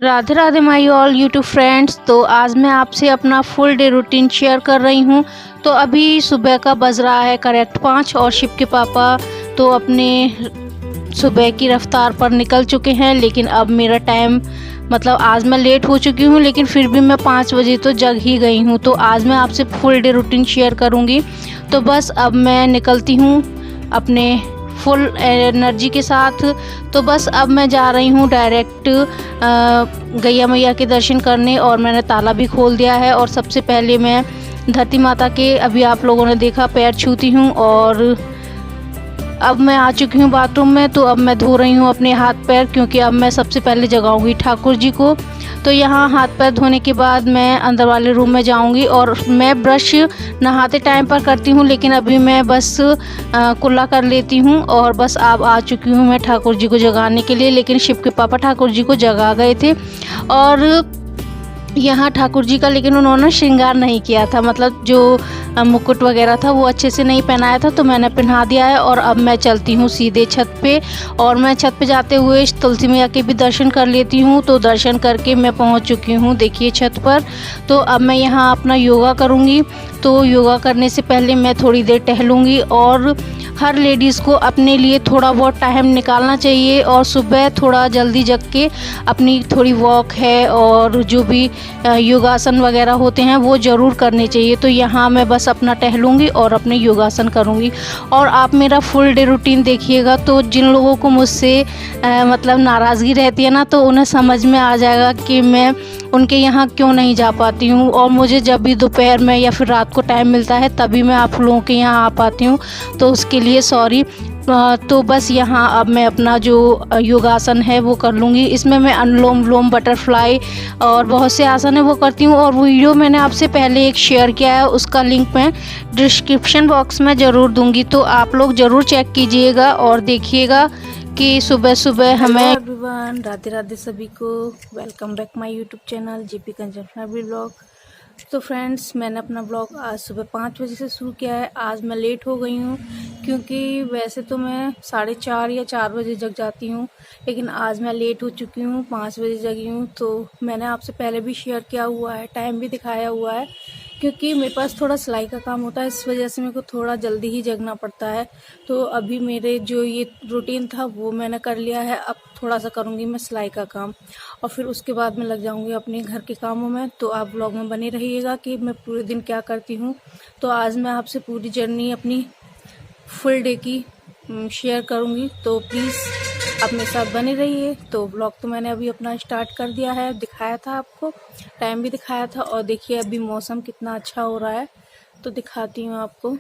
Radhe Radhe my all YouTube friends. तो आज मैं आपसे अपना फुल डे रूटीन शेयर कर रही हूँ। तो अभी सुबह का बज रहा है करेक्ट 5 और शिव के पापा तो अपने सुबह की रफ्तार पर निकल चुके हैं। लेकिन अब मेरा टाइम मतलब आज मैं लेट हो चुकी हूँ, लेकिन फिर भी मैं 5 बजे तो जग ही गई हूँ। तो आज मैं आपसे फुल डे रूटीन शेयर करूँगी। तो बस अब मैं निकलती हूँ अपने फुल एनर्जी के साथ। तो बस अब मैं जा रही हूँ डायरेक्ट गैया मैया के दर्शन करने, और मैंने ताला भी खोल दिया है। और सबसे पहले मैं धरती माता के अभी आप लोगों ने देखा पैर छूती हूँ, और अब मैं आ चुकी हूँ बाथरूम में। तो अब मैं धो रही हूँ अपने हाथ पैर, क्योंकि अब मैं सबसे पहले जगाऊंगी ठाकुर जी को। तो यहाँ हाथ पैर धोने के बाद मैं अंदर वाले रूम में जाऊंगी, और मैं ब्रश नहाते टाइम पर करती हूँ, लेकिन अभी मैं बस कुल्ला कर लेती हूँ। और बस अब आ चुकी हूँ मैं ठाकुर जी को जगाने के लिए। लेकिन शिव के पापा ठाकुर जी को जगा गए थे, और यहाँ ठाकुर जी का लेकिन उन्होंने श्रृंगार नहीं किया था, मतलब जो मुकुट वगैरह था वो अच्छे से नहीं पहनाया था, तो मैंने पहना दिया है। और अब मैं चलती हूँ सीधे छत पे, और मैं छत पे जाते हुए तुलसी मैया के भी दर्शन कर लेती हूँ। तो दर्शन करके मैं पहुँच चुकी हूँ देखिए छत पर। तो अब मैं यहाँ अपना योगा करूँगी। तो योगा करने से पहले मैं थोड़ी देर टहलूँगी, और हर लेडीज़ को अपने लिए थोड़ा बहुत टाइम निकालना चाहिए। और सुबह थोड़ा जल्दी जग के अपनी थोड़ी वॉक है और जो भी योगासन वगैरह होते हैं वो ज़रूर करने चाहिए। तो यहाँ मैं बस अपना टहलूँगी और अपने योगासन करूँगी। और आप मेरा फुल डे रूटीन देखिएगा, तो जिन लोगों को मुझसे मतलब नाराज़गी रहती है ना, तो उन्हें समझ में आ जाएगा कि मैं उनके यहाँ क्यों नहीं जा पाती हूँ। और मुझे जब भी दोपहर में या फिर रात को टाइम मिलता है तभी मैं आप लोगों के यहाँ आ पाती हूँ, तो उसके लिए सॉरी। तो बस यहाँ अब मैं अपना जो योगासन है वो कर लूँगी। इसमें मैं अनुलोम विलोम बटरफ्लाई और बहुत से आसन है वो करती हूँ। और वीडियो मैंने आपसे पहले एक शेयर किया है, उसका लिंक मैं डिस्क्रिप्शन बॉक्स में ज़रूर दूँगी, तो आप लोग ज़रूर चेक कीजिएगा और देखिएगा कि सुबह सुबह हमें। एवरीवन, राधे राधे सभी को। Welcome back my YouTube channel JP Kanchan family blog. तो फ्रेंड्स, मैंने अपना ब्लॉग आज सुबह 5 बजे से शुरू किया है। आज मैं लेट हो गई हूँ, क्योंकि वैसे तो मैं 4:30 या 4 बजे जग जाती हूँ, लेकिन आज मैं लेट हो चुकी हूँ, 5 बजे जगी हूँ। तो मैंने आपसे पहले भी शेयर किया हुआ है, टाइम भी दिखाया हुआ है, क्योंकि मेरे पास थोड़ा सिलाई का काम होता है, इस वजह से मेरे को थोड़ा जल्दी ही जगना पड़ता है। तो अभी मेरे जो ये रूटीन था वो मैंने कर लिया है। अब थोड़ा सा करूँगी मैं सिलाई का काम, और फिर उसके बाद मैं लग जाऊँगी अपने घर के कामों में। तो आप ब्लॉग में बने रहिएगा कि मैं पूरे दिन क्या करती हूँ। तो आज मैं आपसे पूरी जर्नी अपनी फुल डे की शेयर करूँगी, तो प्लीज़ आप मेरे साथ बने रहिए। तो ब्लॉग तो मैंने अभी अपना स्टार्ट कर दिया है, दिखाया था आपको, टाइम भी दिखाया था। और देखिए अभी मौसम कितना अच्छा हो रहा है, तो दिखाती हूँ आपको।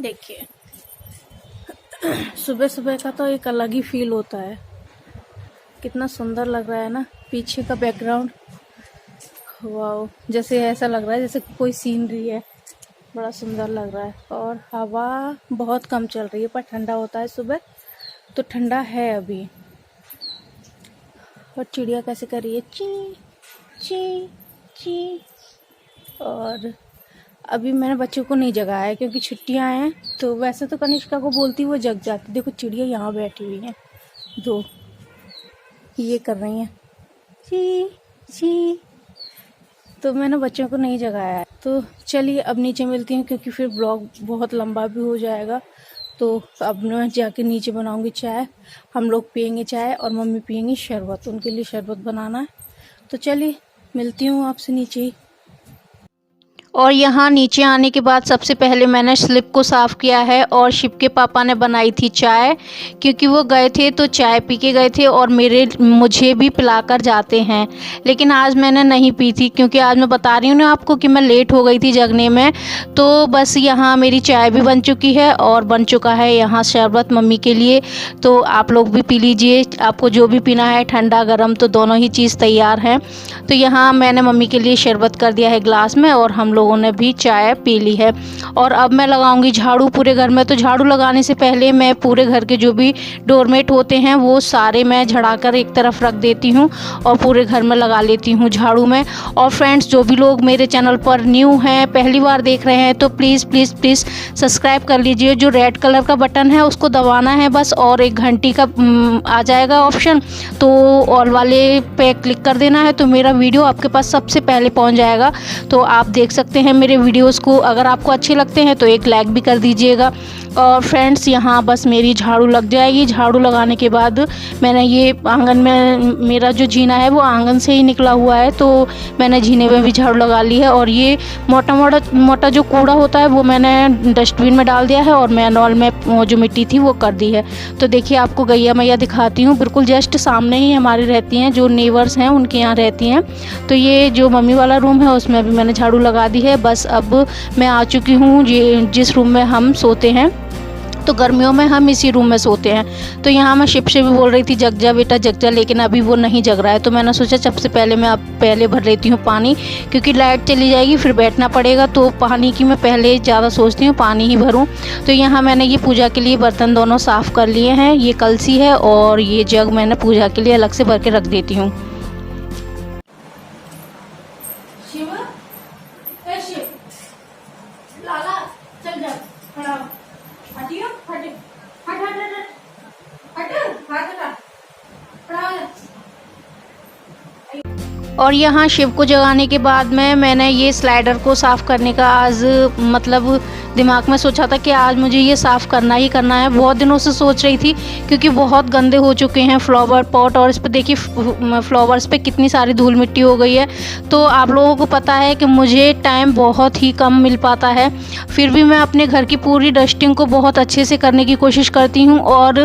देखिए सुबह सुबह का तो एक अलग ही फील होता है, कितना सुंदर लग रहा है ना पीछे का बैकग्राउंड। वाओ, जैसे ऐसा लग रहा है जैसे कोई सीनरी है, बड़ा सुंदर लग रहा है। और हवा बहुत कम चल रही है, पर ठंडा होता है सुबह, तो ठंडा है अभी। और चिड़िया कैसे कर रही है, ची ची ची। और अभी मैंने बच्चों को नहीं जगाया है, क्योंकि छुट्टियां हैं। तो वैसे तो कनिष्का को बोलती वो जग जाती। देखो चिड़िया यहाँ बैठी हुई हैं, दो ये कर रही हैं ची ची। तो मैंने बच्चों को नहीं जगाया है। तो चलिए अब नीचे मिलती हूँ, क्योंकि फिर ब्लॉग बहुत लंबा भी हो जाएगा। तो अब मैं जाके नीचे बनाऊंगी चाय, हम लोग पियेंगे चाय, और मम्मी पियेंगी शरबत, उनके लिए शरबत बनाना है। तो चलिए मिलती हूँ आपसे नीचे ही। और यहाँ नीचे आने के बाद सबसे पहले मैंने स्लिप को साफ़ किया है, और शिव के पापा ने बनाई थी चाय, क्योंकि वो गए थे तो चाय पी के गए थे, और मुझे भी पिलाकर जाते हैं। लेकिन आज मैंने नहीं पी थी, क्योंकि आज मैं बता रही हूँ ना आपको कि मैं लेट हो गई थी जगने में। तो बस यहाँ मेरी चाय भी बन चुकी है, और बन चुका है यहाँ शरबत मम्मी के लिए। तो आप लोग भी पी लीजिए, आपको जो भी पीना है, ठंडा गर्म तो दोनों ही चीज़ तैयार हैं। तो यहाँ मैंने मम्मी के लिए शरबत कर दिया है ग्लास में, और हम लोग लोगों ने भी चाय पी ली है। और अब मैं लगाऊंगी झाड़ू पूरे घर में। तो झाड़ू लगाने से पहले मैं पूरे घर के जो भी डोरमेट होते हैं वो सारे मैं झड़ाकर एक तरफ रख देती हूँ और पूरे घर में लगा लेती हूँ झाड़ू में। और फ्रेंड्स, जो भी लोग मेरे चैनल पर न्यू हैं, पहली बार देख रहे हैं, तो प्लीज़ प्लीज़ प्लीज़ सब्सक्राइब कर लीजिए। जो रेड कलर का बटन है उसको दबाना है बस, और एक घंटी का आ जाएगा ऑप्शन, तो ऑल वाले पे क्लिक कर देना है, तो मेरा वीडियो आपके पास सबसे पहले पहुंच जाएगा। तो आप देख सकते हैं मेरे वीडियोस को। अगर आपको अच्छे लगते हैं तो एक लाइक भी कर दीजिएगा। और फ्रेंड्स, यहाँ बस मेरी झाड़ू लग जाएगी। झाड़ू लगाने के बाद मैंने ये आंगन में, मेरा जो जीना है वो आंगन से ही निकला हुआ है, तो मैंने जीने में भी झाड़ू लगा ली है। और ये मोटा जो कूड़ा होता है वो मैंने डस्टबिन में डाल दिया है, और मैनुअल में वो जो मिट्टी थी वो कर दी है। तो देखिए, आपको गैया मैया दिखाती हूँ, बिल्कुल जस्ट सामने ही हमारी रहती हैं, जो नेबर्स हैं उनके यहाँ रहती हैं। तो ये जो मम्मी वाला रूम है उसमें भी मैंने झाड़ू लगा दी है। बस अब मैं आ चुकी हूँ जिस रूम में हम सोते हैं, तो गर्मियों में हम इसी रूम में सोते हैं। तो यहाँ मैं शिप से भी बोल रही थी जग जा बेटा जग जा, लेकिन अभी वो नहीं जग रहा है। तो मैंने सोचा सबसे पहले मैं अब पहले भर लेती हूँ पानी, क्योंकि लाइट चली जाएगी फिर बैठना पड़ेगा, तो पानी की मैं पहले ज़्यादा सोचती हूँ, पानी ही भरूँ। तो यहाँ मैंने ये पूजा के लिए बर्तन दोनों साफ़ कर लिए हैं। ये कलसी है और ये जग मैंने पूजा के लिए अलग से भर के रख देती हूँ। और यहाँ शिव को जगाने के बाद में मैंने ये स्लाइडर को साफ़ करने का आज मतलब दिमाग में सोचा था कि आज मुझे ये साफ़ करना ही करना है। बहुत दिनों से सोच रही थी, क्योंकि बहुत गंदे हो चुके हैं फ्लावर पॉट, और इस पर देखिए फ्लावर्स पे कितनी सारी धूल मिट्टी हो गई है। तो आप लोगों को पता है कि मुझे टाइम बहुत ही कम मिल पाता है, फिर भी मैं अपने घर की पूरी डस्टिंग को बहुत अच्छे से करने की कोशिश करती हूँ। और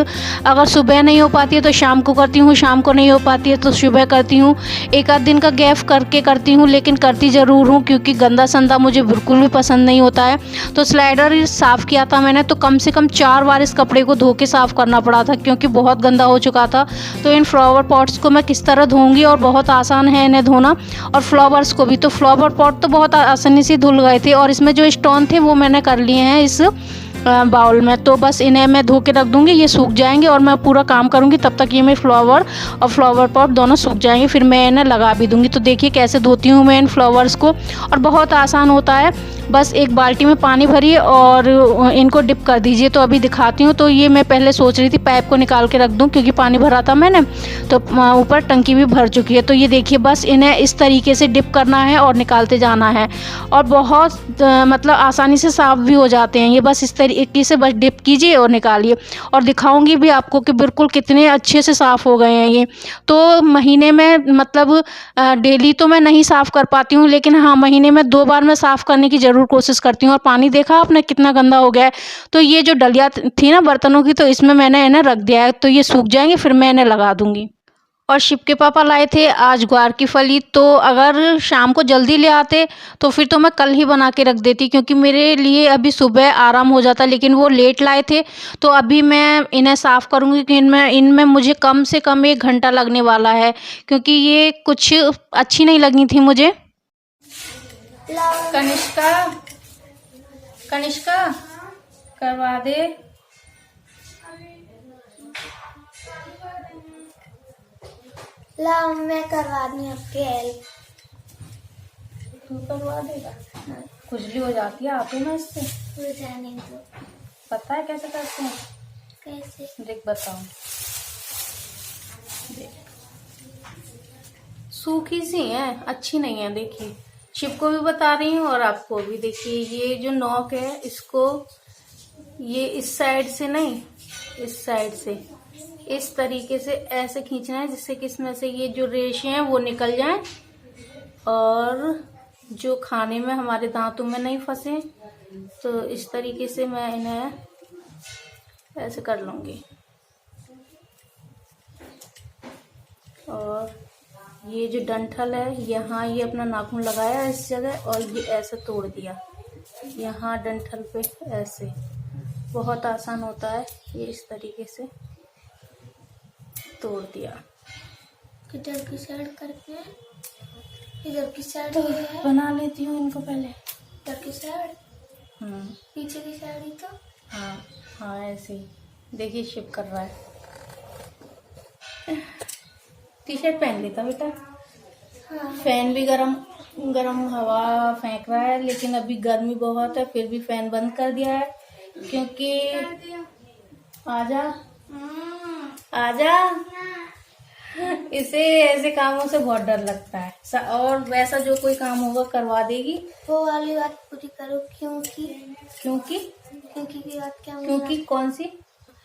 अगर सुबह नहीं हो पाती है तो शाम को करती हूँ, शाम को नहीं हो पाती है तो सुबह करती हूँ। एक आध दिन का गैप करके करती हूँ, लेकिन करती ज़रूर हूँ, क्योंकि गंदा संदा मुझे बिल्कुल भी पसंद नहीं होता है। तो स्लाइडर साफ़ किया था मैंने, तो कम से कम 4 बार इस कपड़े को धो के साफ़ करना पड़ा था, क्योंकि बहुत गंदा हो चुका था। तो इन फ्लावर पॉट्स को मैं किस तरह धोऊंगी, और बहुत आसान है इन्हें धोना, और फ्लावर्स को भी। तो फ्लावर पॉट तो बहुत आसानी से धुल गए थे, और इसमें जो स्टोन थे वो मैंने कर लिए हैं इस बाउल में। तो बस इन्हें मैं धो के रख दूंगी, ये सूख जाएंगे और मैं पूरा काम करूंगी, तब तक ये मेरे फ्लावर और फ्लावर पॉट दोनों सूख जाएंगे, फिर मैं इन्हें लगा भी दूंगी। तो देखिए कैसे धोती हूँ मैं इन फ्लावर्स को, और बहुत आसान होता है। बस एक बाल्टी में पानी भरिए और इनको डिप कर दीजिए। तो अभी दिखाती हूँ। तो ये मैं पहले सोच रही थी पाइप को निकाल के रख दूँ, क्योंकि पानी भरा था मैंने, तो ऊपर टंकी भी भर चुकी है। तो ये देखिए, बस इन्हें इस तरीके से डिप करना है और निकालते जाना है, और बहुत मतलब आसानी से साफ़ भी हो जाते हैं ये। बस इस तरीके से बस डिप कीजिए और निकालिए, और दिखाऊंगी भी आपको कि बिल्कुल कितने अच्छे से साफ़ हो गए हैं ये। तो महीने में मतलब डेली तो मैं नहीं साफ़ कर पाती हूँ, लेकिन हाँ, महीने में 2 बार मैं साफ़ करने की ज़रूर कोशिश करती हूँ। और पानी देखा आपने कितना गंदा हो गया है। तो ये जो डलिया थी ना बर्तनों की, तो इसमें मैंने इन्हें रख दिया है, तो ये सूख जाएंगे, फिर मैं इन्हें लगा दूंगी। और शिव के पापा लाए थे आज ग्वार की फली, तो अगर शाम को जल्दी ले आते तो फिर तो मैं कल ही बना के रख देती, क्योंकि मेरे लिए अभी सुबह आराम हो जाता। लेकिन वो लेट लाए थे, तो अभी मैं इन्हें साफ़ करूँगी कि इनमें मुझे कम से कम 1 घंटा लगने वाला है, क्योंकि ये कुछ अच्छी नहीं लगी थी मुझे। कनिष्का करवा दे। ला मैं करवा दूँ आपकी हेल्प। तू करवा देगा? खुजली हो जाती है आंखों में इससे। हो जाने दो। पता है कैसे करते हैं? कैसे? देख बताओ। देख, सूखी सी है, अच्छी नहीं है। देखिए, शिव को भी बता रही हूँ और आपको भी। देखिए, ये जो नोक है इसको ये इस साइड से नहीं, इस साइड से इस तरीके से ऐसे खींचना है, जिससे कि इसमें से ये जो रेशे हैं वो निकल जाएं, और जो खाने में हमारे दांतों में नहीं फंसे। तो इस तरीके से मैं इन्हें ऐसे कर लूँगी। और ये जो डंठल है, यहाँ ये अपना नाखून लगाया इस जगह, और ये ऐसे तोड़ दिया यहाँ डंठल पे। ऐसे बहुत आसान होता है, ये इस तरीके से तोड़ दिया। इधर की साइड करके, इधर की साइड तो बना लेती हूँ इनको पहले। ऊपर की साइड, हम्म, पीछे की साइड ही तो। हाँ हाँ ऐसे ही। देखिए शिप कर रहा है। टी शर्ट पहन लेता बेटा। हाँ फैन भी गरम गरम हवा फेंक रहा है, लेकिन अभी गर्मी बहुत है, फिर भी फैन बंद कर दिया है क्योंकि आजा आजा इसे ऐसे कामों से बहुत डर लगता है। और वैसा जो कोई काम होगा करवा देगी। वो वाली बात पूरी करो, क्योंकि क्योंकि क्योंकि की बात क्या हुई? क्योंकि कौन सी?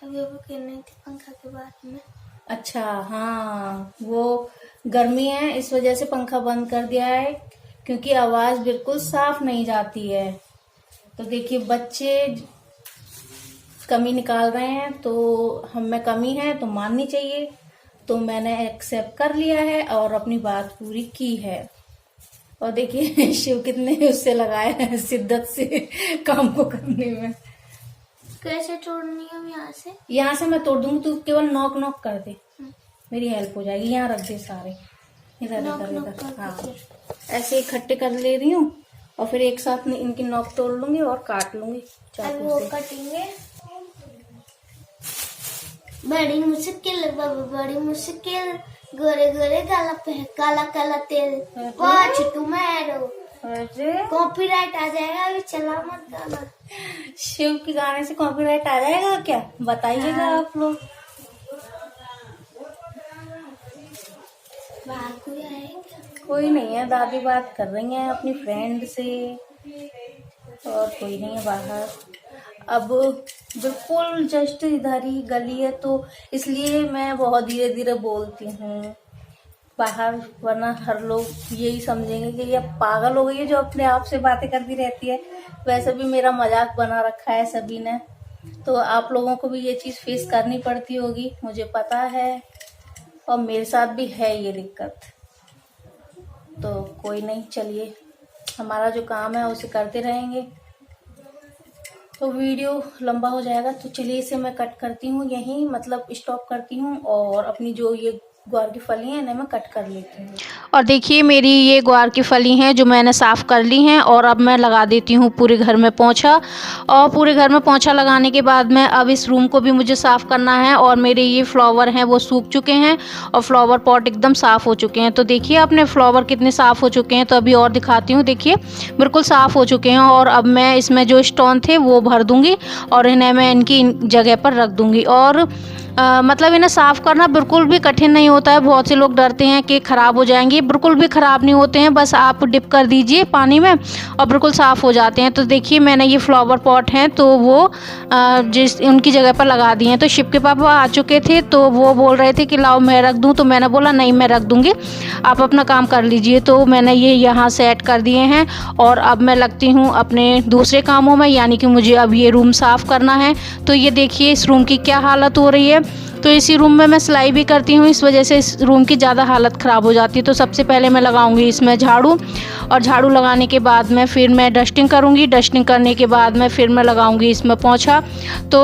अभी वो कहनी थी पंखा के बारे में। अच्छा हाँ, वो गर्मी है इस वजह से पंखा बंद कर दिया है, क्योंकि आवाज बिल्कुल साफ नहीं जाती है। तो देखिए बच्चे कमी निकाल रहे हैं, तो हम में कमी है तो माननी चाहिए। तो मैंने एक्सेप्ट कर लिया है और अपनी बात पूरी की है। और देखिए शिव कितने उससे लगाए हैं शिद्दत से काम को करने में। कैसे तोड़नी है यहाँ से? यहाँ से मैं तोड़ दूंगी, तू केवल नॉक नॉक कर दे, मेरी हेल्प हो जाएगी। यहाँ रख दे सारे, इधर नॉक इधर नॉक इधर। करके हाँ फिर। ऐसे इकट्ठे कर ले रही हूँ और फिर एक साथ में इनकी नॉक तोड़ लूंगी और काट लूंगी अब चाकू वो से। कटेंगे। बड़ी मुश्किल बाबू, बड़ी मुश्किल। गोरे गोरे गाला पे है काला काला तेल। Watch tomorrow. अरे कॉपीराइट आ जाएगा, अभी चला मत गाना। शिव के गाने से कॉपीराइट आ जाएगा क्या? बताइएगा आप लोग। बाहर कोई आएगा? कोई नहीं है, दादी बात कर रही हैं अपनी फ्रेंड से, और कोई नहीं है बाहर। अब बिल्कुल जस्ट इधर ही गली है, तो इसलिए मैं बहुत धीरे धीरे बोलती हूँ बाहर, वरना हर लोग यही समझेंगे कि ये पागल हो गई है जो अपने आप से बातें करती रहती है। वैसे भी मेरा मजाक बना रखा है सभी ने, तो आप लोगों को भी ये चीज़ फेस करनी पड़ती होगी, मुझे पता है, और मेरे साथ भी है ये दिक्कत। तो कोई नहीं, चलिए हमारा जो काम है उसे करते रहेंगे। तो वीडियो लंबा हो जाएगा, तो चलिए इसे मैं कट करती हूँ यहीं, मतलब स्टॉप करती हूँ, और अपनी जो ये ग्वार की फली है इन्हें मैं कट कर लेती हूँ। और देखिए मेरी ये ग्वार की फली हैं जो मैंने साफ़ कर ली हैं, और अब मैं लगा देती हूँ पूरे घर में पोंछा। और पूरे घर में पोंछा लगाने के बाद में अब इस रूम को भी मुझे साफ़ करना है। और मेरे ये फ्लावर हैं वो सूख चुके हैं और फ्लावर पॉट एकदम साफ़ हो चुके हैं। तो देखिए अपने फ्लावर कितने साफ़ हो चुके हैं। तो अभी और दिखाती हूँ, देखिए बिल्कुल साफ़ हो चुके हैं। और अब मैं इसमें जो स्टोन थे वो भर दूँगी और इन्हें मैं इनकी जगह पर रख दूँगी। और मतलब इन्हें साफ़ करना बिल्कुल भी कठिन नहीं होता है। बहुत से लोग डरते हैं कि ख़राब हो जाएंगे, बिल्कुल भी ख़राब नहीं होते हैं। बस आप डिप कर दीजिए पानी में और बिल्कुल साफ़ हो जाते हैं। तो देखिए मैंने ये फ्लावर पॉट हैं तो वो जिस उनकी जगह पर लगा दिए हैं। तो शिव के पापा आ चुके थे तो वो बोल रहे थे कि लाओ मैं रख दूँ, तो मैंने बोला नहीं मैं रख दूँगी, आप अपना काम कर लीजिए। तो मैंने ये यहाँ सेट कर दिए हैं और अब मैं लगती हूँ अपने दूसरे कामों में, यानी कि मुझे अब ये रूम साफ़ करना है। तो ये देखिए इस रूम की क्या हालत हो रही है। तो इसी रूम में मैं सिलाई भी करती हूँ, इस वजह से इस रूम की ज़्यादा हालत ख़राब हो जाती है। तो सबसे पहले मैं लगाऊंगी इसमें झाड़ू, और झाड़ू लगाने के बाद में फिर मैं डस्टिंग करूँगी। डस्टिंग करने के बाद में फिर मैं लगाऊंगी इसमें पोंछा। तो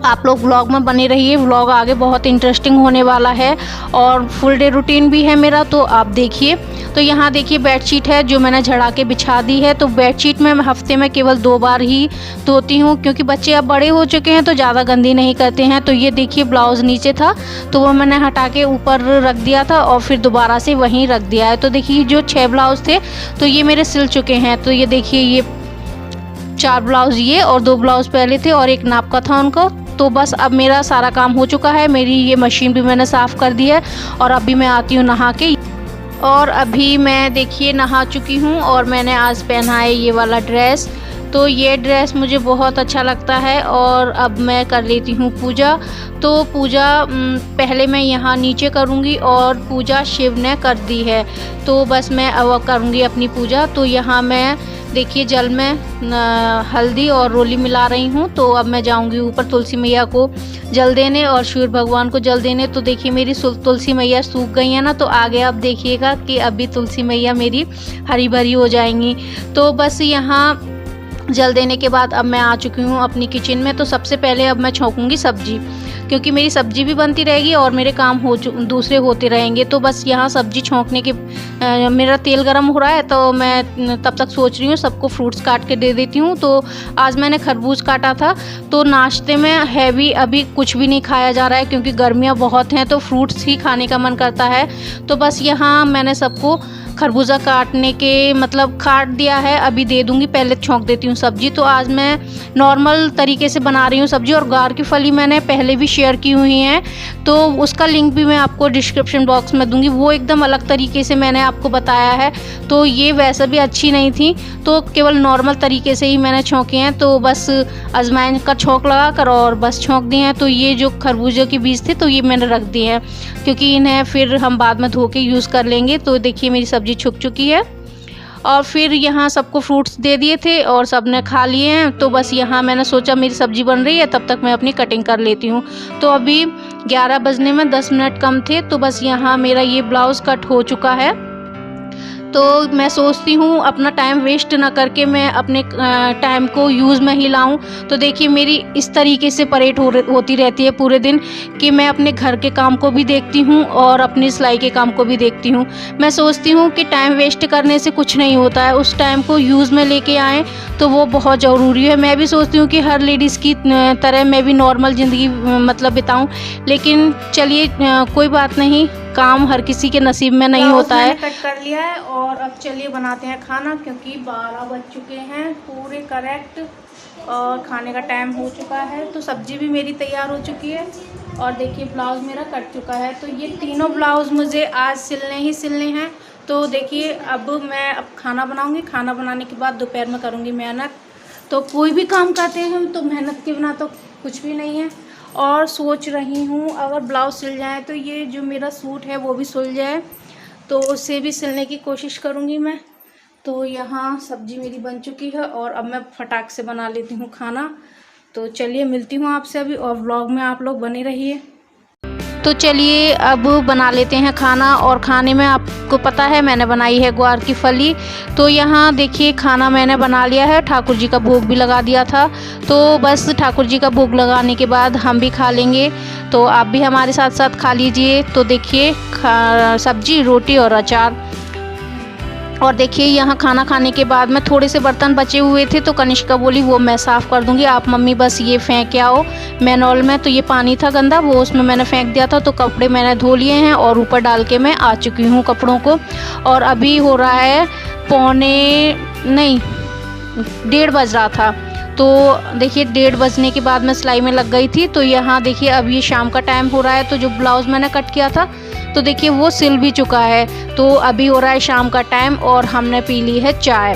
आप लोग व्लॉग में बने रहिए, व्लॉग आगे बहुत इंटरेस्टिंग होने वाला है और फुल डे रूटीन भी है मेरा, तो आप देखिए। तो यहाँ देखिए बेडशीट है जो मैंने झड़ा के बिछा दी है। तो बेडशीट में मैं हफ्ते में केवल 2 बार ही धोती हूँ, क्योंकि बच्चे अब बड़े हो चुके हैं तो ज़्यादा गंदी नहीं करते हैं। तो ये देखिए ब्लाउज़ नीचे था तो वो मैंने हटा के ऊपर रख दिया था और फिर दोबारा से वहीं रख दिया है। तो देखिए जो 6 ब्लाउज़ थे तो ये मेरे सिल चुके हैं। तो ये देखिए ये 4 ब्लाउज़ ये और 2 ब्लाउज़ पहले थे और एक नाप का था उनको। तो बस अब मेरा सारा काम हो चुका है। मेरी ये मशीन भी मैंने साफ़ कर दी है और अभी मैं आती हूँ नहा के। और अभी मैं देखिए नहा चुकी हूँ और मैंने आज पहना है ये वाला ड्रेस। तो ये ड्रेस मुझे बहुत अच्छा लगता है। और अब मैं कर लेती हूँ पूजा। तो पूजा पहले मैं यहाँ नीचे करूँगी और पूजा शिव ने कर दी है, तो बस मैं अब करूँगी अपनी पूजा। तो यहाँ मैं देखिए जल में हल्दी और रोली मिला रही हूँ। तो अब मैं जाऊँगी ऊपर तुलसी मैया को जल देने और सूर्य भगवान को जल देने। तो देखिए मेरी तुलसी मैया सूख गई है ना, तो आगे आप देखिएगा कि अभी तुलसी मैया मेरी हरी भरी हो जाएंगी। तो बस यहाँ जल देने के बाद अब मैं आ चुकी हूँ अपनी किचन में। तो सबसे पहले अब मैं छौंकूँगी सब्जी, क्योंकि मेरी सब्ज़ी भी बनती रहेगी और मेरे काम दूसरे होते रहेंगे। तो बस यहाँ सब्ज़ी छौंकने के मेरा तेल गरम हो रहा है, तो मैं तब तक सोच रही हूँ सबको फ्रूट्स काट के दे देती हूँ। तो आज मैंने खरबूज काटा था। तो नाश्ते में हैवी अभी कुछ भी नहीं खाया जा रहा है क्योंकि गर्मियाँ बहुत हैं, तो फ्रूट्स ही खाने का मन करता है। तो बस यहाँ मैंने सबको खरबूजा काटने के मतलब काट दिया है, अभी दे दूँगी, पहले छौंक देती हूँ सब्ज़ी। तो आज मैं नॉर्मल तरीके से बना रही हूँ सब्ज़ी, और ग्वार की फली मैंने पहले भी शेयर की हुई हैं, तो उसका लिंक भी मैं आपको डिस्क्रिप्शन बॉक्स में दूँगी। वो एकदम अलग तरीके से मैंने आपको बताया है, तो ये वैसे भी अच्छी नहीं थी, तो केवल नॉर्मल तरीके से ही मैंने छौंके हैं। तो बस अजवाइन का छौंक लगा कर और बस छौंक दिए हैं। तो ये जो खरबूजे के बीज थे तो ये मैंने रख दिए हैं, क्योंकि इन्हें फिर हम बाद में धो के यूज़ कर लेंगे। तो देखिए मेरी सब्ज़ी छुक चुकी है, और फिर यहाँ सबको फ्रूट्स दे दिए थे और सब ने खा लिए हैं। तो बस यहाँ मैंने सोचा मेरी सब्ज़ी बन रही है, तब तक मैं अपनी कटिंग कर लेती हूँ। तो अभी 11 बजने में 10 मिनट कम थे, तो बस यहाँ मेरा ये ब्लाउज़ कट हो चुका है। तो मैं सोचती हूँ अपना टाइम वेस्ट ना करके मैं अपने टाइम को यूज़ में ही लाऊं। तो देखिए मेरी इस तरीके से परेड होती रहती है पूरे दिन, कि मैं अपने घर के काम को भी देखती हूँ और अपनी सिलाई के काम को भी देखती हूँ। मैं सोचती हूँ कि टाइम वेस्ट करने से कुछ नहीं होता है, उस टाइम को यूज़ में लेके आएँ तो वो बहुत ज़रूरी है। मैं भी सोचती हूँ कि हर लेडीज़ की तरह मैं भी नॉर्मल ज़िंदगी मतलब बिताऊँ, लेकिन चलिए कोई बात नहीं, काम हर किसी के नसीब में नहीं होता है। कट कर लिया है और अब चलिए बनाते हैं खाना, क्योंकि 12 बज चुके हैं पूरे करेक्ट, और खाने का टाइम हो चुका है। तो सब्जी भी मेरी तैयार हो चुकी है, और देखिए ब्लाउज़ मेरा कट चुका है। तो ये तीनों ब्लाउज़ मुझे आज सिलने हैं। तो देखिए अब मैं खाना बनाऊंगी, खाना बनाने के बाद दोपहर में करूंगी मेहनत। तो कोई भी काम करते हैं तो मेहनत के बिना तो कुछ भी नहीं है। और सोच रही हूँ अगर ब्लाउज़ सिल जाए तो ये जो मेरा सूट है वो भी सिल जाए, तो उसे भी सिलने की कोशिश करूँगी मैं। तो यहाँ सब्जी मेरी बन चुकी है और अब मैं फटाक से बना लेती हूँ खाना। तो चलिए मिलती हूँ आपसे अभी, और व्लॉग में आप लोग बने रहिए। तो चलिए अब बना लेते हैं खाना, और खाने में आपको पता है मैंने बनाई है ग्वार की फली। तो यहाँ देखिए खाना मैंने बना लिया है, ठाकुर जी का भोग भी लगा दिया था। तो बस ठाकुर जी का भोग लगाने के बाद हम भी खा लेंगे, तो आप भी हमारे साथ साथ खा लीजिए। तो देखिए सब्जी, रोटी और अचार। और देखिए यहाँ खाना खाने के बाद में थोड़े से बर्तन बचे हुए थे, तो कनिष्का बोली वो मैं साफ़ कर दूंगी, आप मम्मी बस ये फेंक के आओ मैनॉल में। तो ये पानी था गंदा, वो उसमें मैंने फेंक दिया था। तो कपड़े मैंने धो लिए हैं और ऊपर डाल के मैं आ चुकी हूँ कपड़ों को। और अभी हो रहा है 1:30 बज रहा था। तो देखिए 1:30 बजने के बाद मैं सिलाई में लग गई थी। तो यहाँ देखिए अब ये शाम का टाइम हो रहा है, तो जो ब्लाउज़ मैंने कट किया था तो देखिए वो सिल भी चुका है। तो अभी हो रहा है शाम का टाइम और हमने पी ली है चाय।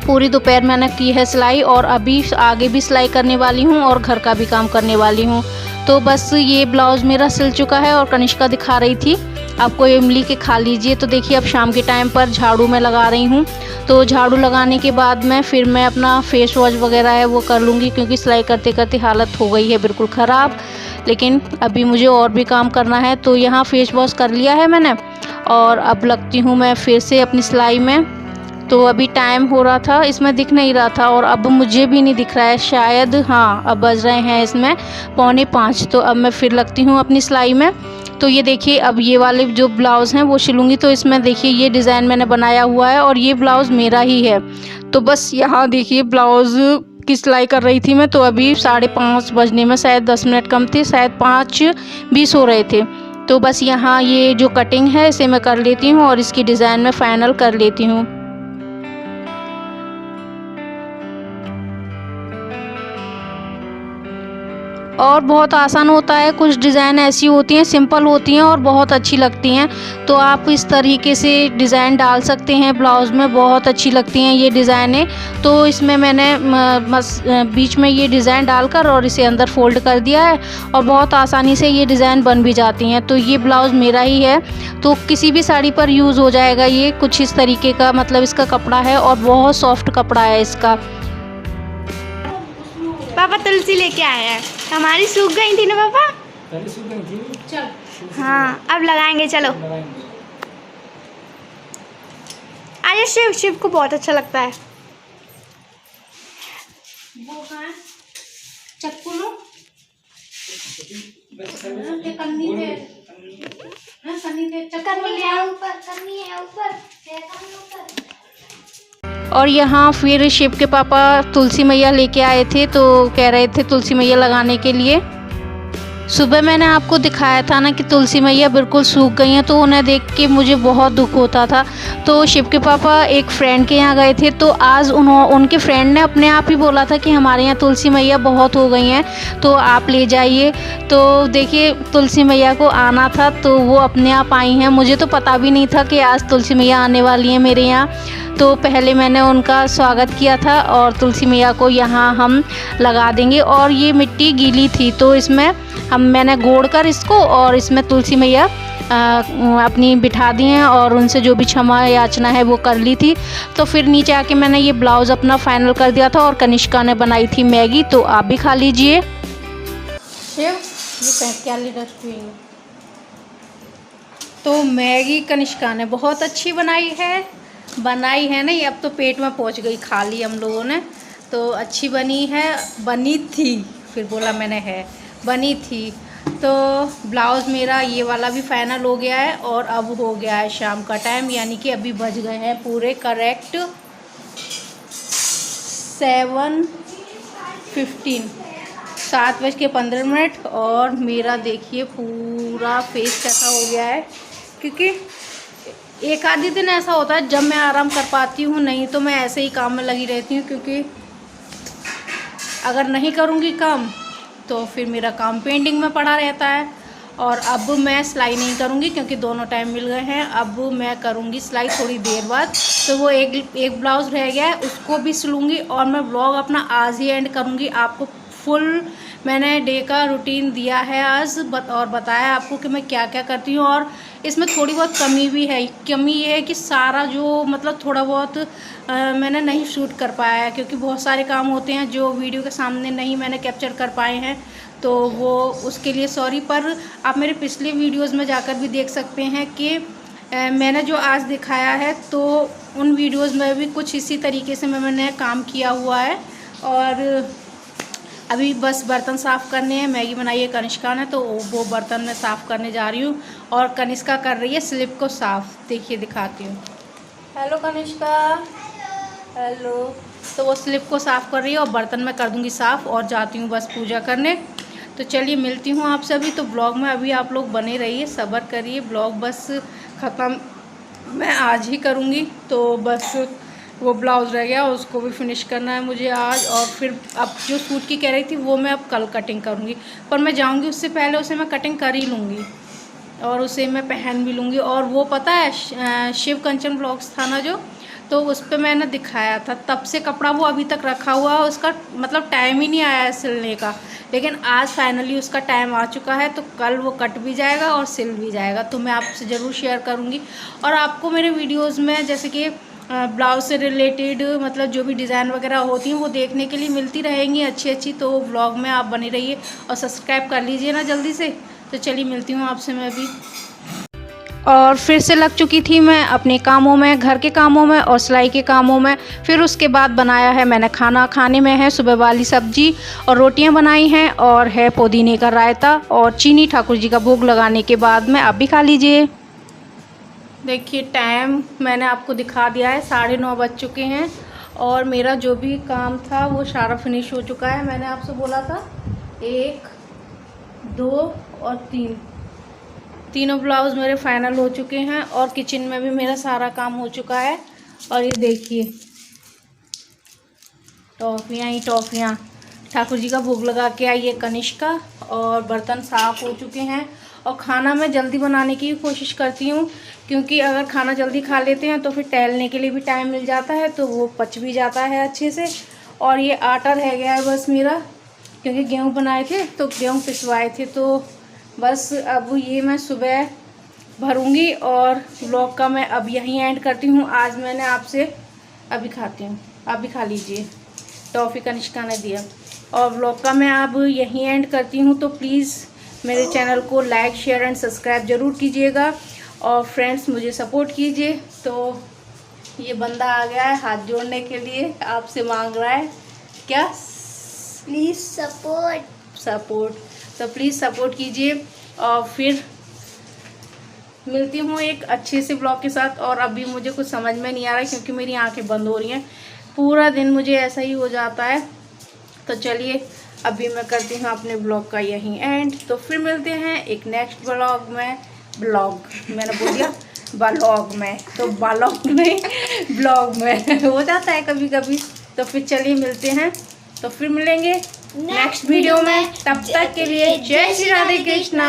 पूरी दोपहर मैंने की है सिलाई, और अभी आगे भी सिलाई करने वाली हूँ और घर का भी काम करने वाली हूँ। तो बस ये ब्लाउज़ मेरा सिल चुका है, और कनिष्का दिखा रही थी आपको इमली के खा लीजिए। तो देखिए अब शाम के टाइम पर झाड़ू मैं लगा रही हूँ। तो झाड़ू लगाने के बाद में फिर मैं अपना फेस वॉश वगैरह है वो कर लूँगी, क्योंकि सिलाई करते करते हालत हो गई है बिल्कुल ख़राब। लेकिन अभी मुझे और भी काम करना है। तो यहाँ फेस वॉश कर लिया है मैंने, और अब लगती हूँ मैं फिर से अपनी सिलाई में। तो अभी टाइम हो रहा था, इसमें दिख नहीं रहा था, और अब मुझे भी नहीं दिख रहा है शायद, हाँ अब बज रहे हैं इसमें 4:45। तो अब मैं फिर लगती हूँ अपनी सिलाई में। तो ये देखिए अब ये वाले जो ब्लाउज़ हैं वो सिलूँगी। तो इसमें देखिए ये डिज़ाइन मैंने बनाया हुआ है, और ये ब्लाउज़ मेरा ही है। तो बस यहाँ देखिए ब्लाउज़ की सिलाई कर रही थी मैं। तो अभी 5:30 बजने में शायद 10 मिनट कम थे, शायद 5:20 हो रहे थे। तो बस यहाँ ये जो कटिंग है इसे मैं कर लेती हूँ, और इसकी डिज़ाइन मैं फ़ाइनल कर लेती हूँ। और बहुत आसान होता है, कुछ डिज़ाइन ऐसी होती हैं सिंपल होती हैं और बहुत अच्छी लगती हैं। तो आप इस तरीके से डिज़ाइन डाल सकते हैं ब्लाउज़ में, बहुत अच्छी लगती हैं ये डिज़ाइनें। तो इसमें मैंने बीच में ये डिज़ाइन डालकर और इसे अंदर फोल्ड कर दिया है, और बहुत आसानी से ये डिज़ाइन बन भी जाती हैं। तो ये ब्लाउज़ मेरा ही है, तो किसी भी साड़ी पर यूज़ हो जाएगा। ये कुछ इस तरीके का मतलब इसका कपड़ा है, और बहुत सॉफ्ट कपड़ा है इसका। पापा तुलसी लेके आए हैं, हमारी सूख गई थी ना पापा। पहले सूख गई थी। चल हाँ अब लगाएंगे, चलो आज शिव शिव को बहुत अच्छा लगता है। वो कहाँ है? चक्कू लो। और यहाँ फिर शिव के पापा तुलसी मैया लेके आए थे, तो कह रहे थे तुलसी मैया लगाने के लिए। सुबह मैंने आपको दिखाया था ना कि तुलसी मैया बिल्कुल सूख गई हैं, तो उन्हें देख के मुझे बहुत दुख होता था। तो शिव के पापा एक फ्रेंड के यहाँ गए थे, तो आज उनके फ्रेंड ने अपने आप ही बोला था कि हमारे यहाँ तुलसी मैया बहुत हो गई हैं, तो आप ले जाइए। तो देखिए तुलसी मैया को आना था तो वो अपने आप आई हैं। मुझे तो पता भी नहीं था कि आज तुलसी मैया आने वाली हैं मेरे यहाँ। तो पहले मैंने उनका स्वागत किया था और तुलसी मैया को यहाँ हम लगा देंगे। और ये मिट्टी गीली थी तो इसमें मैंने गोड़ कर इसको और इसमें तुलसी मैया अपनी बिठा दी हैं और उनसे जो भी क्षमा याचना है वो कर ली थी। तो फिर नीचे आके मैंने ये ब्लाउज़ अपना फाइनल कर दिया था। और कनिष्का ने बनाई थी मैगी, तो आप भी खा लीजिए। तो मैगी कनिष्का ने बहुत अच्छी बनाई है नहीं, अब तो पेट में पहुंच गई, खा ली हम लोगों ने। तो अच्छी बनी है, बनी थी, फिर बोला मैंने है, बनी थी। तो ब्लाउज़ मेरा ये वाला भी फाइनल हो गया है और अब हो गया है शाम का टाइम, यानी कि अभी बज गए हैं पूरे करेक्ट 7:15, 7:15। और मेरा देखिए पूरा फेस कैसा हो गया है, क्योंकि एक आधी दिन ऐसा होता है जब मैं आराम कर पाती हूँ, नहीं तो मैं ऐसे ही काम में लगी रहती हूँ। क्योंकि अगर नहीं करूँगी काम तो फिर मेरा काम पेंडिंग में पड़ा रहता है। और अब मैं सिलाई नहीं करूँगी क्योंकि दोनों टाइम मिल गए हैं। अब मैं करूँगी सिलाई थोड़ी देर बाद। तो वो एक ब्लाउज़ रह गया है, उसको भी सिलूँगी। और मैं व्लॉग अपना आज ही एंड करूँगी। आपको फुल मैंने डे का रूटीन दिया है आज और बताया आपको कि मैं क्या क्या करती हूँ। और इसमें थोड़ी बहुत कमी भी है। कमी ये है कि सारा जो मतलब थोड़ा बहुत मैंने नहीं शूट कर पाया है, क्योंकि बहुत सारे काम होते हैं जो वीडियो के सामने नहीं मैंने कैप्चर कर पाए हैं। तो वो उसके लिए सॉरी। पर आप मेरे पिछले वीडियोस में जाकर भी देख सकते हैं कि मैंने जो आज दिखाया है, तो उन वीडियोस में भी कुछ इसी तरीके से मैंने काम किया हुआ है। और अभी बस बर्तन साफ़ करने हैं। मैगी बनाई है कनिष्का ने, तो वो बर्तन मैं साफ़ करने जा रही हूँ। और कनिष्का कर रही है स्लिप को साफ़, देखिए दिखाती हूँ। Hello Kanishka, hello. तो वो स्लिप को साफ़ कर रही है और बर्तन मैं कर दूँगी साफ़ और जाती हूँ बस पूजा करने। तो चलिए मिलती हूँ आपसे अभी। तो ब्लॉग में अभी आप लोग बने रहिए, सब्र करिए। ब्लॉग बस ख़त्म मैं आज ही करूँगी। तो बस वो ब्लाउज़ रह गया, उसको भी फिनिश करना है मुझे आज। और फिर अब जो सूट की कह रही थी वो मैं अब कल कटिंग करूँगी। पर मैं जाऊँगी उससे पहले उसे मैं कटिंग कर ही लूँगी और उसे मैं पहन भी लूँगी। और वो पता है शिव कंचन ब्लॉग्स था ना जो, तो उस पर मैंने दिखाया था, तब से कपड़ा वो अभी तक रखा हुआ है। उसका मतलब टाइम ही नहीं आया है सिलने का। लेकिन आज फाइनली उसका टाइम आ चुका है, तो कल वो कट भी जाएगा और सिल भी जाएगा। तो मैं आपसे ज़रूर शेयर करूँगी। और आपको मेरे वीडियोज़ में जैसे कि ब्लाउज से रिलेटेड मतलब जो भी डिज़ाइन वगैरह होती हैं वो देखने के लिए मिलती रहेंगी अच्छी। तो व्लॉग में आप बने रहिए और सब्सक्राइब कर लीजिए ना जल्दी से। तो चलिए मिलती हूँ आपसे मैं अभी। और फिर से लग चुकी थी मैं अपने कामों में, घर के कामों में और सिलाई के कामों में। फिर उसके बाद बनाया है मैंने खाना। खाने में है सुबह वाली सब्जी और रोटियां बनाई हैं और है पुदीने का रायता और चीनी ठाकुर जी का भोग लगाने के बाद में आप भी खा लीजिए। देखिए टाइम मैंने आपको दिखा दिया है, 9:30 बज चुके हैं। और मेरा जो भी काम था वो सारा फिनिश हो चुका है। मैंने आपसे बोला था 1, 2 और 3, तीनों ब्लाउज़ मेरे फाइनल हो चुके हैं। और किचन में भी मेरा सारा काम हो चुका है। और ये देखिए टॉफ़ियाँ ही टॉफ़ियाँ, ठाकुर जी का भोग लगा के आई है कनिष्का। और बर्तन साफ़ हो चुके हैं। और खाना मैं जल्दी बनाने की कोशिश करती हूँ, क्योंकि अगर खाना जल्दी खा लेते हैं तो फिर टहलने के लिए भी टाइम मिल जाता है, तो वो पच भी जाता है अच्छे से। और ये आटा रह गया है बस मेरा, क्योंकि गेहूँ बनाए थे तो गेहूँ पिसवाए थे। तो बस अब ये मैं सुबह भरूंगी। और व्लॉग का मैं अब यहीं एंड करती हूँ। आज मैंने आपसे अभी खाती हूँ, आप भी खा लीजिए, टॉफ़ी कनिष्का ने दिया। और व्लॉग का मैं अब यहीं एंड करती हूँ। तो प्लीज़ मेरे चैनल को लाइक शेयर एंड सब्सक्राइब ज़रूर कीजिएगा। और फ्रेंड्स मुझे सपोर्ट कीजिए। तो ये बंदा आ गया है हाथ जोड़ने के लिए, आपसे मांग रहा है क्या, प्लीज सपोर्ट। तो प्लीज़ सपोर्ट कीजिए और फिर मिलती हूँ एक अच्छे से ब्लॉग के साथ। और अभी मुझे कुछ समझ में नहीं आ रहा है क्योंकि मेरी आंखें बंद हो रही हैं, पूरा दिन मुझे ऐसा ही हो जाता है। तो चलिए अभी मैं करती हूँ अपने ब्लॉग का यहीं एंड। तो फिर मिलते हैं एक नेक्स्ट ब्लॉग में, मैंने बोल दिया ब्लॉग में, तो ब्लॉग में हो जाता है कभी कभी। तो फिर चलिए मिलते हैं, तो फिर मिलेंगे नेक्स्ट वीडियो में। तब तक के लिए जय श्री राधे कृष्णा।